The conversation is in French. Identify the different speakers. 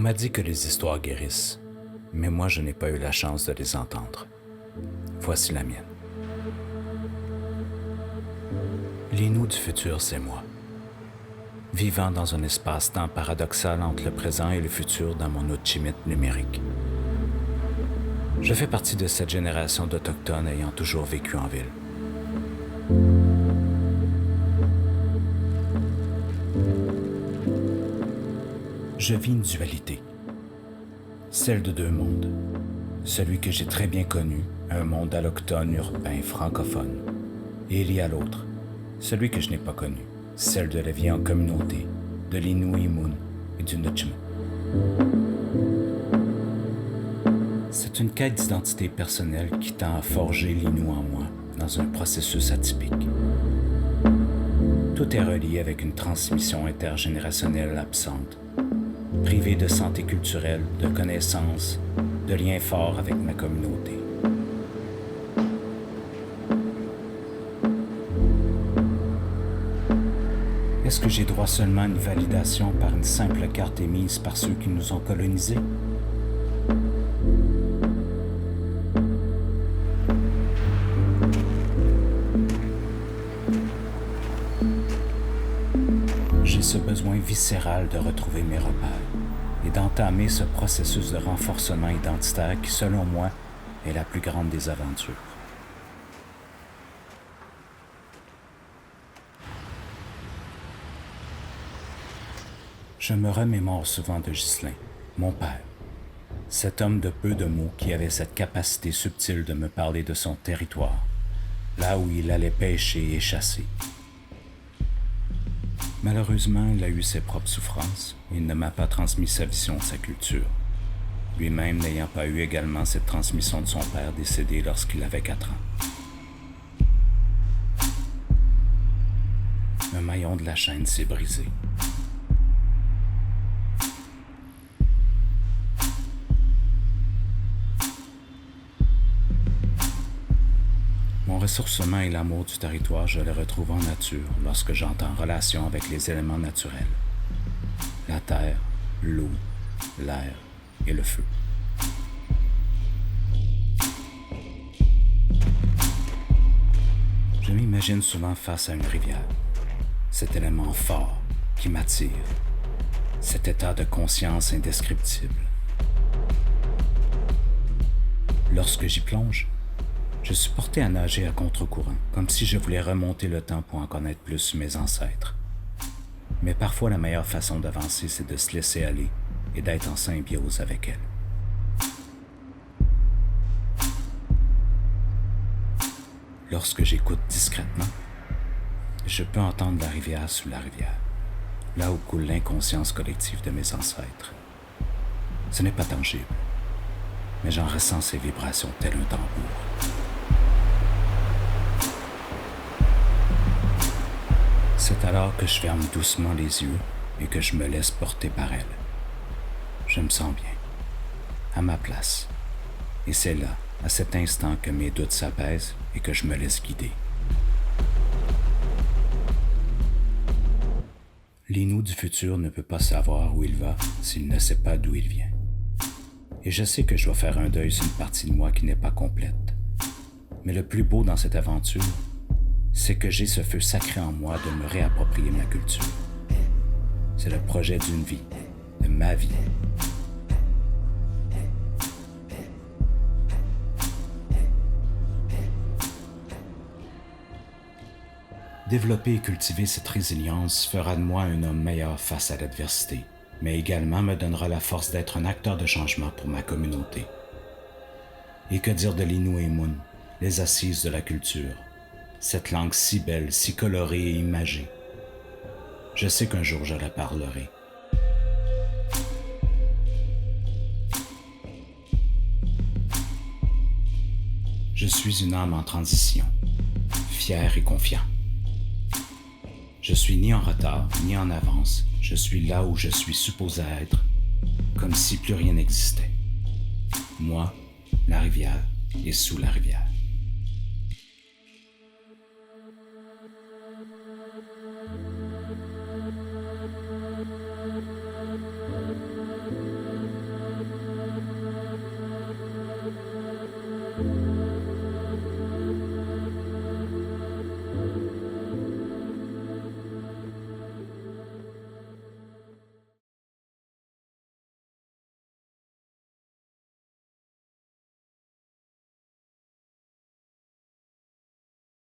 Speaker 1: m'a dit que les histoires guérissent, mais moi je n'ai pas eu la chance de les entendre. Voici la mienne. L'Inou du futur, c'est moi. Vivant dans un espace-temps paradoxal entre le présent et le futur dans mon Uchimite numérique. Je fais partie de cette génération d'Autochtones ayant toujours vécu en ville. Je vis une dualité, celle de deux mondes. Celui que j'ai très bien connu, un monde allochtone, urbain, francophone. Et il y a l'autre, celui que je n'ai pas connu, celle de la vie en communauté, de l'Innu-Imun et du Nutchma. C'est une quête d'identité personnelle qui tend à forger l'Innu en moi dans un processus atypique. Tout est relié avec une transmission intergénérationnelle absente, privé de santé culturelle, de connaissances, de liens forts avec ma communauté. Est-ce que j'ai droit seulement à une validation par une simple carte émise par ceux qui nous ont colonisés? J'ai ce besoin viscéral de retrouver mes repères et d'entamer ce processus de renforcement identitaire qui, selon moi, est la plus grande des aventures. Je me remémore souvent de Ghislain, mon père, cet homme de peu de mots qui avait cette capacité subtile de me parler de son territoire, là où il allait pêcher et chasser. Malheureusement, il a eu ses propres souffrances et il ne m'a pas transmis sa vision de sa culture, lui-même n'ayant pas eu également cette transmission de son père décédé lorsqu'il avait 4 ans. Un maillon de la chaîne s'est brisé. Mon ressourcement et l'amour du territoire, je les retrouve en nature lorsque j'entre en relation avec les éléments naturels. La terre, l'eau, l'air et le feu. Je m'imagine souvent face à une rivière, cet élément fort qui m'attire, cet état de conscience indescriptible. Lorsque j'y plonge, je suis porté à nager à contre-courant, comme si je voulais remonter le temps pour en connaître plus sur mes ancêtres. Mais parfois, la meilleure façon d'avancer, c'est de se laisser aller et d'être en symbiose avec elle. Lorsque j'écoute discrètement, je peux entendre la rivière sous la rivière, là où coule l'inconscience collective de mes ancêtres. Ce n'est pas tangible, mais j'en ressens ces vibrations tel un tambour. C'est alors que je ferme doucement les yeux et que je me laisse porter par elle. Je me sens bien, à ma place. Et c'est là, à cet instant, que mes doutes s'apaisent et que je me laisse guider. L'Innu du futur ne peut pas savoir où il va s'il ne sait pas d'où il vient. Et je sais que je dois faire un deuil sur une partie de moi qui n'est pas complète. Mais le plus beau dans cette aventure, c'est que j'ai ce feu sacré en moi de me réapproprier ma culture. C'est le projet d'une vie, de ma vie. Développer et cultiver cette résilience fera de moi un homme meilleur face à l'adversité, mais également me donnera la force d'être un acteur de changement pour ma communauté. Et que dire de l'Innu-Imun, les assises de la culture? Cette langue si belle, si colorée et imagée. Je sais qu'un jour je la parlerai. Je suis une âme en transition, fier et confiant. Je suis ni en retard, ni en avance. Je suis là où je suis supposé être, comme si plus rien n'existait. Moi, la rivière et sous la rivière.